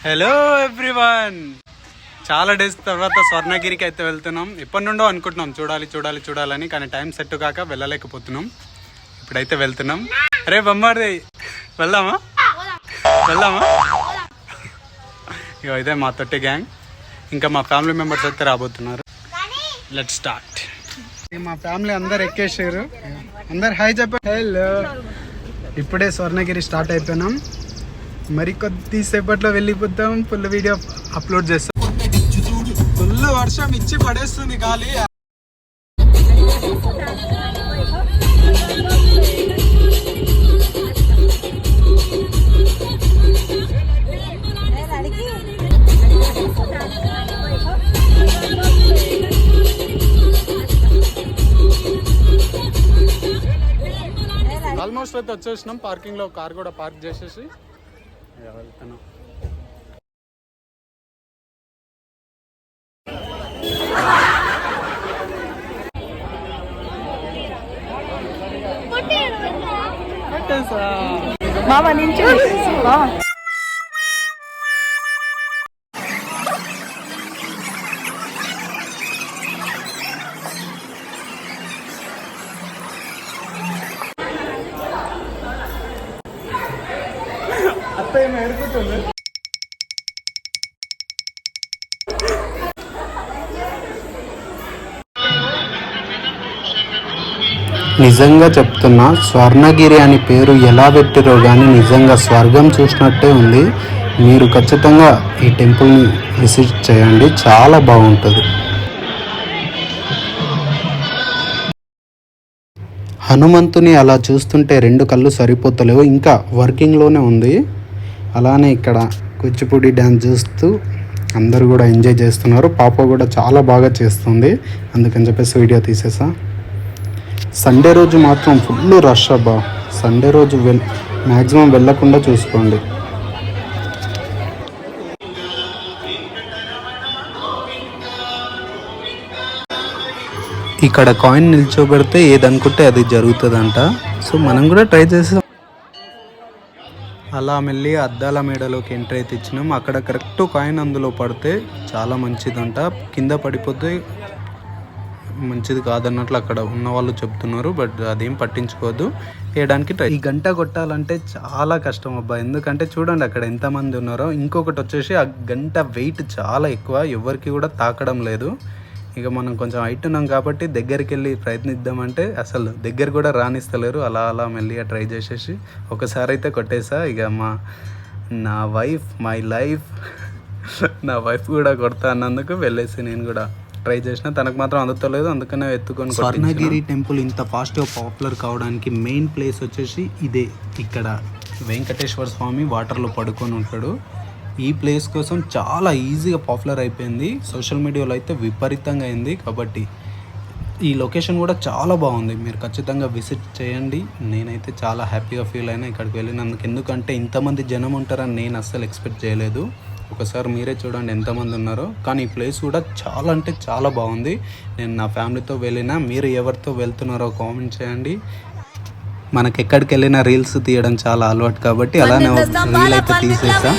Hello everyone, చాలా days తర్వాత స్వర్ణగిరికి అయితే వెళ్తున్నాం. ఎప్పటి నుండో అనుకుంటున్నాం చూడాలని, కానీ టైం సెట్ కాక వెళ్ళలేకపోతున్నాం. ఇప్పుడైతే వెళ్తున్నాం. అరే బొమ్మారి, వెళ్దామా? ఇక ఇదే మా తొట్టి గ్యాంగ్. ఇంకా మా ఫ్యామిలీ మెంబర్స్ అయితే రాబోతున్నారు. Let's start. మా ఫ్యామిలీ అందరు ఎక్కేసారు. అందరు హాయ్ చెప్పండి. హలో, ఇప్పుడే స్వర్ణగిరి స్టార్ట్ అయిపోయినాం. మరి కొద్దిసేపట్లో వెళ్ళిపోతాం. ఫుల్ వీడియో అప్లోడ్ చేస్తాం. ఫుల్ వర్షం ఇచ్చి పడేస్తుంది గాలి. ఆల్మోస్ట్ అయితే వచ్చేసినాం. పార్కింగ్ లో కార్ కూడా పార్క్ చేసేసి వెళ్తున్నాం. మామ నుంచి నిజంగా చెప్తున్నా, స్వర్ణగిరి అని పేరు ఎలా పెట్టిరో కానీ నిజంగా స్వర్గం చూసినట్టే ఉంది. మీరు ఖచ్చితంగా ఈ టెంపుల్ని విజిట్ చేయండి, చాలా బాగుంటుంది. హనుమంతుని అలా చూస్తుంటే రెండు కళ్ళు సరిపోతలేవు, ఇంకా వర్కింగ్లోనే ఉంది. అలానే ఇక్కడ కూచిపూడి డ్యాన్స్ చూస్తూ అందరూ కూడా ఎంజాయ్ చేస్తున్నారు. పాప కూడా చాలా బాగా చేస్తుంది, అందుకని చెప్పేసి వీడియో తీసేసా. సండే రోజు మాత్రం ఫుల్ రష్ అబ్బా. సండే రోజు మ్యాక్సిమం వెళ్ళకుండా చూసుకోండి. ఇక్కడ కాయిన్ నిల్చోబెడితే ఏదనుకుంటే అది జరుగుతుందంట. సో మనం కూడా ట్రై చేసాం. అలా మెల్లి అద్దాల మేడలోకి ఎంట్రీ అయితే ఇచ్చినాం. అక్కడ కరెక్ట్ కాయిన్ అందులో పడితే చాలా మంచిదంట. కింద పడిపోతే మంచిది కాదన్నట్లు అక్కడ ఉన్న వాళ్ళు చెప్తున్నారు. బట్ అదేం పట్టించుకోవద్దు, వేయడానికి ట్రై. ఈ గంట కొట్టాలంటే చాలా కష్టం అబ్బా. ఎందుకంటే చూడండి అక్కడ ఎంతమంది ఉన్నారో. ఇంకొకటి వచ్చేసి ఆ గంట వెయిట్ చాలా ఎక్కువ, ఎవరికి కూడా తాకడం లేదు. ఇక మనం కొంచెం హైట్ ఉన్నాం కాబట్టి దగ్గరికి వెళ్ళి ప్రయత్నిద్దామంటే అసలు దగ్గర కూడా రానిస్తలేరు. అలా మెల్లిగా ట్రై చేసేసి ఒకసారి అయితే కొట్టేసా. ఇక నా వైఫ్ మై లైఫ్ నా వైఫ్ కూడా కొడతా అన్నందుకు వెళ్ళేసి నేను కూడా ట్రై చేసిన. తనకు మాత్రం అందుతలేదు, అందుకనే ఎత్తుకొని. స్వర్ణగిరి టెంపుల్ ఇంత ఫాస్ట్గా పాపులర్ కావడానికి మెయిన్ ప్లేస్ వచ్చేసి ఇదే. ఇక్కడ వెంకటేశ్వర స్వామి వాటర్లో పడుకొని ఉంటాడు. ఈ ప్లేస్ కోసం చాలా ఈజీగా పాపులర్ అయిపోయింది. సోషల్ మీడియాలో అయితే విపరీతంగా అయింది. కాబట్టి ఈ లొకేషన్ కూడా చాలా బాగుంది, మీరు ఖచ్చితంగా విజిట్ చేయండి. నేనైతే చాలా హ్యాపీగా ఫీల్ అయినా ఇక్కడికి వెళ్ళినందుకు. ఎందుకంటే ఇంతమంది జనం ఉంటారని నేను అస్సలు ఎక్స్పెక్ట్ చేయలేదు. ఒకసారి మీరే చూడండి ఎంతమంది ఉన్నారో. కానీ ఈ ప్లేస్ కూడా చాలా అంటే చాలా బాగుంది. నేను నా ఫ్యామిలీతో వెళ్ళినా, మీరు ఎవరితో వెళ్తున్నారో కామెంట్ చేయండి. మనకి ఎక్కడికి వెళ్ళినా రీల్స్ తీయడం చాలా అలవాటు కాబట్టి అలానే రీల్ అయితే తీసేసా.